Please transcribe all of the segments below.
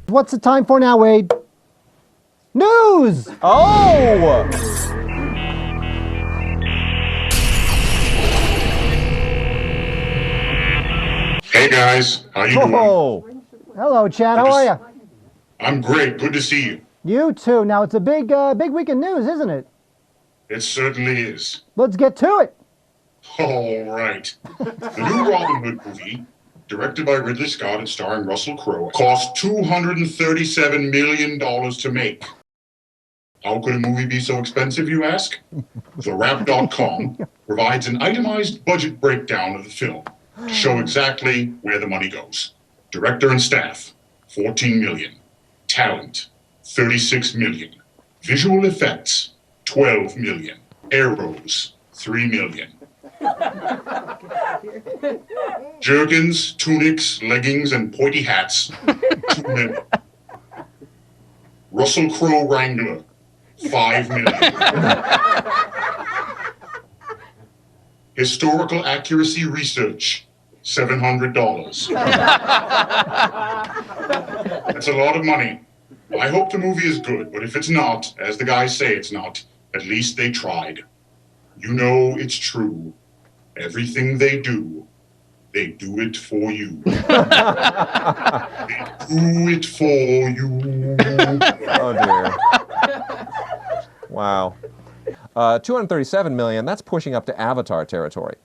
What's the time for now, Wade? News! Oh! Hey guys, how you doing? Oh! Hello, Chad. How are you? I'm great. Good to see you. You too. Now, it's a big week in news, isn't it? It certainly is. Let's get to it. All right. The new Robin Hood movie, directed by Ridley Scott and starring Russell Crowe, cost $237 million to make. How could a movie be so expensive, you ask? TheWrap.com provides an itemized budget breakdown of the film to show exactly where the money goes. Director and staff, $14 million. Talent, $36 million. Visual effects, $12 million. Arrows, $3 million. Jergens, tunics, leggings, and pointy hats, $2 million. Russell Crowe Wrangler, $5 million. Historical accuracy research, $700. That's a lot of money. I hope the movie is good, but if it's not, as the guys say it's not, at least they tried. You know it's true. Everything they do it for you. They do it for you. Oh dear. Wow. 237 million, that's pushing up to Avatar territory.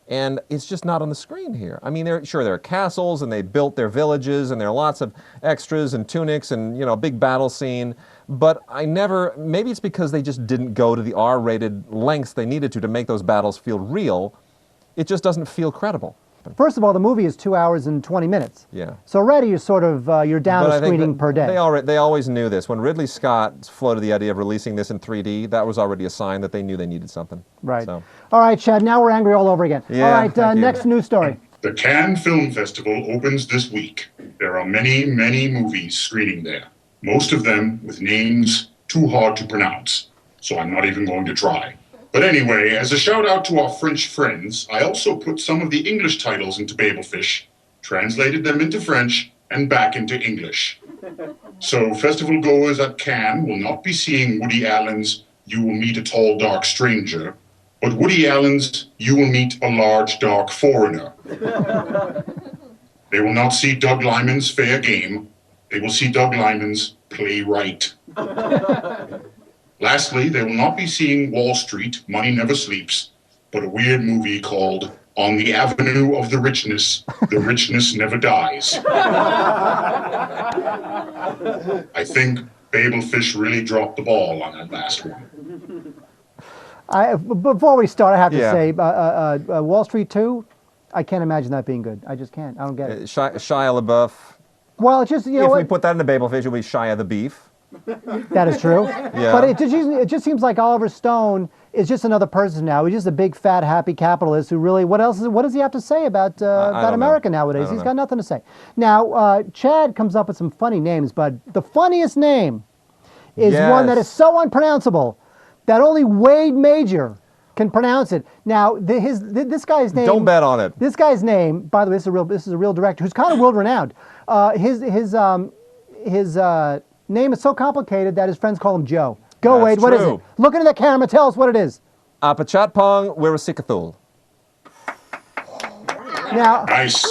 And it's just not on the screen here. I mean, there are castles, and they built their villages, and there are lots of extras and tunics and, you know, a big battle scene. But maybe it's because they just didn't go to the R-rated lengths they needed to make those battles feel real. It just doesn't feel credible. First of all, the movie is 2 hours and 20 minutes. Yeah. So already you're sort of, you're down a screening per day. They always knew this. When Ridley Scott floated the idea of releasing this in 3D, that was already a sign that they knew they needed something. Right. So. All right, Chad, now we're angry all over again. Yeah, all right, thank you. Next news story. The Cannes Film Festival opens this week. There are many, many movies screening there. Most of them with names too hard to pronounce, so I'm not even going to try. But anyway, as a shout out to our French friends, I also put some of the English titles into Babelfish, translated them into French, and back into English. So festival goers at Cannes will not be seeing Woody Allen's You Will Meet a Tall Dark Stranger, but Woody Allen's You Will Meet a Large Dark Foreigner. They will not see Doug Liman's Fair Game. They will see Doug Liman's Play Right. Lastly, they will not be seeing Wall Street, Money Never Sleeps, but a weird movie called On the Avenue of the Richness Never Dies. I think Babelfish really dropped the ball on that last one. Before we start, I have to say, Wall Street 2, I can't imagine that being good. I just can't. I don't get it. Shia LaBeouf. Well, it's just, you know If what? we put that into Babelfish, it'll be Shia the Beef. That is true. Yeah. But it just seems like Oliver Stone is just another person now. He's just a big, fat, happy capitalist who really, what does he have to say about America nowadays? He's got nothing to say. Now, Chad comes up with some funny names, but the funniest name is one that is so unpronounceable that only Wade Major can pronounce it. Now, this guy's name... Don't bet on it. This guy's name, by the way, this is a real director who's kind of world-renowned. His name is so complicated that his friends call him Joe. Go, That's Wade, what is true. it? Look into the camera, tell us what it is. Apachatpong Wirasikathul. Nice.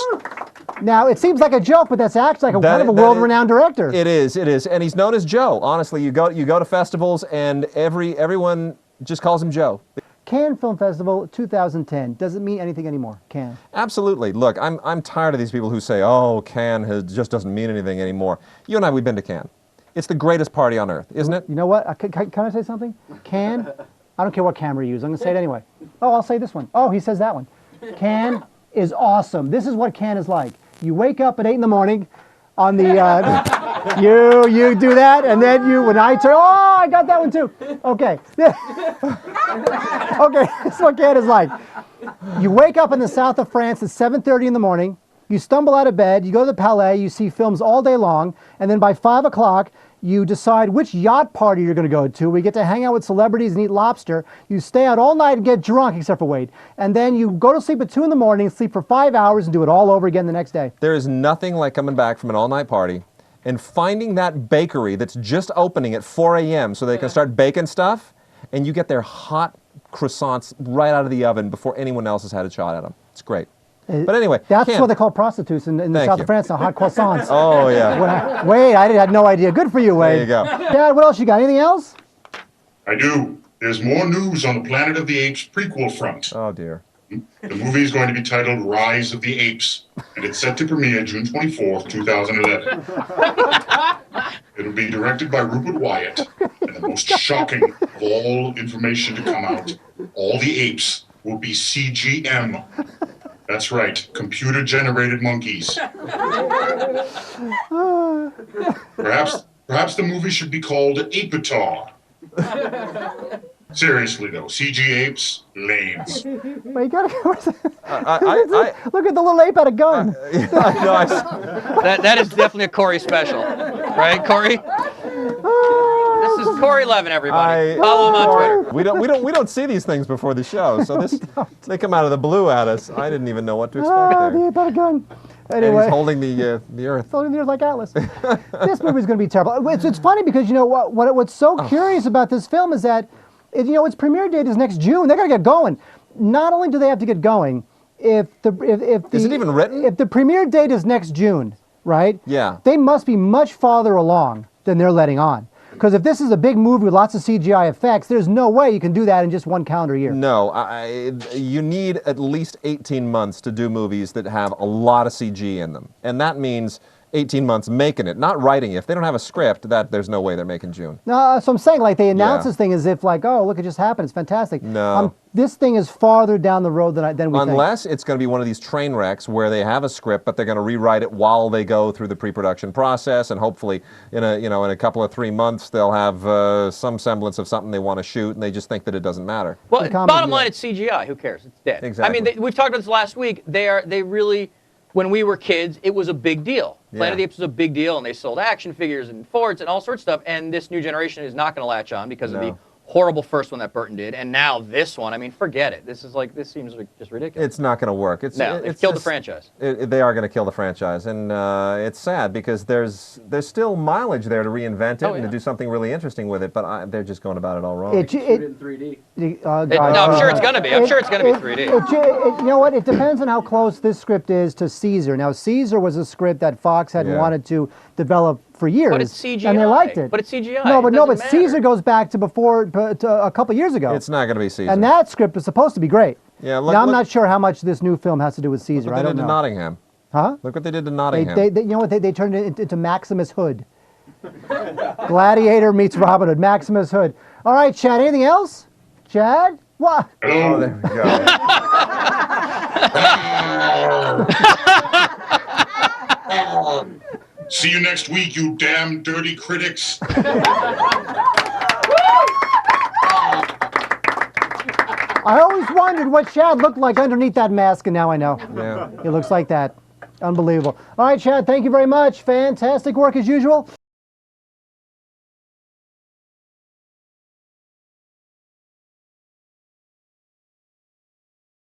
Now, it seems like a joke, but that's actually like kind of a world-renowned director. It is, and he's known as Joe. Honestly, you go to festivals, and everyone just calls him Joe. Cannes Film Festival 2010 doesn't mean anything anymore. Cannes. Absolutely. Look, I'm tired of these people who say, "Oh, Cannes just doesn't mean anything anymore." You and I, we've been to Cannes. It's the greatest party on earth, isn't it? You know what? Can I say something? Cannes. I don't care what camera you use. I'm going to say it anyway. Oh, I'll say this one. Oh, he says that one. Cannes is awesome. This is what Cannes is like. You wake up at 8 in the morning on the, you do that, and then when I turn, oh, I got that one too. Okay. Okay, this is what Cannes is like. You wake up in the south of France at 7:30 in the morning, you stumble out of bed, you go to the Palais, you see films all day long, and then by 5 o'clock, you decide which yacht party you're going to go to. We get to hang out with celebrities and eat lobster. You stay out all night and get drunk, except for Wade. And then you go to sleep at 2 in the morning, sleep for 5 hours, and do it all over again the next day. There is nothing like coming back from an all-night party and finding that bakery that's just opening at 4 a.m. so they can start baking stuff, and you get their hot croissants right out of the oven before anyone else has had a shot at them. It's great. But anyway, that's what they call prostitutes in the south of France now, hot croissants. Oh, yeah. Wade, I had no idea. Good for you, Wade. There you go. Dad, what else you got? Anything else? I do. There's more news on the Planet of the Apes prequel front. Oh, dear. The movie is going to be titled Rise of the Apes, and it's set to premiere June 24th, 2011. It'll be directed by Rupert Wyatt, and the most shocking of all information to come out, all the apes will be CGM. That's right, computer-generated monkeys. Perhaps the movie should be called Apetar. Seriously though, CG apes, lame. Wait, you gotta look at the little ape had a gun. That is definitely a Corey special, right, Corey? This is Corey Levin, everybody. Follow him on Twitter. We don't see these things before the show, so they come out of the blue at us. I didn't even know what to expect there. The ape had a gun. Anyway. And he's holding the earth. Holding the earth like Atlas. This movie's going to be terrible. It's funny because you know what's so curious about this film is that its premiere date is next June. They're going to get going. Not only do they have to get going, is it even written? If the premiere date is next June, right? Yeah. They must be much farther along than they're letting on. Because if this is a big movie with lots of CGI effects, there's no way you can do that in just one calendar year. No, you need at least 18 months to do movies that have a lot of CG in them. And that means 18 months making it, not writing it. If they don't have a script, there's no way they're making June. No, so I'm saying like they announce this thing as if like, oh, look, it just happened. It's fantastic. No. This thing is farther down the road than we think. Unless it's going to be one of these train wrecks where they have a script, but they're going to rewrite it while they go through the pre-production process, and hopefully in a couple of 3 months they'll have some semblance of something they want to shoot, and they just think that it doesn't matter. Well, bottom line, it's CGI. Who cares? It's dead. Exactly. I mean, we've talked about this last week. They really, when we were kids, it was a big deal. Planet of the Apes was a big deal, and they sold action figures and forts and all sorts of stuff. And this new generation is not going to latch on because of the horrible first one that Burton did, and now this one. I mean, forget it. This seems like just ridiculous. It's not going to work. They've killed the franchise. They are going to kill the franchise, and it's sad because there's still mileage there to reinvent it and to do something really interesting with it, but they're just going about it all wrong. Shoot it in 3D. I'm sure it's going to be. I'm sure it's going to be 3D. You know what? It depends on how close this script is to Caesar. Now, Caesar was a script that Fox had wanted to develop for years, but it's CGI, and they liked it. But it's CGI. No, but matter. Caesar goes back to a couple years ago. It's not going to be Caesar. And that script was supposed to be great. Yeah. Now I'm not sure how much this new film has to do with Caesar. Look what they did to Nottingham. Huh? Look what they did to Nottingham. You know what? They turned it into Maximus Hood. Gladiator meets Robin Hood. Maximus Hood. All right, Chad. Anything else? Chad? What? Hello. Oh, there we go. See you next week, you damn dirty critics. I always wondered what Chad looked like underneath that mask, and now I know. Yeah. He looks like that. Unbelievable. All right, Chad, thank you very much. Fantastic work as usual.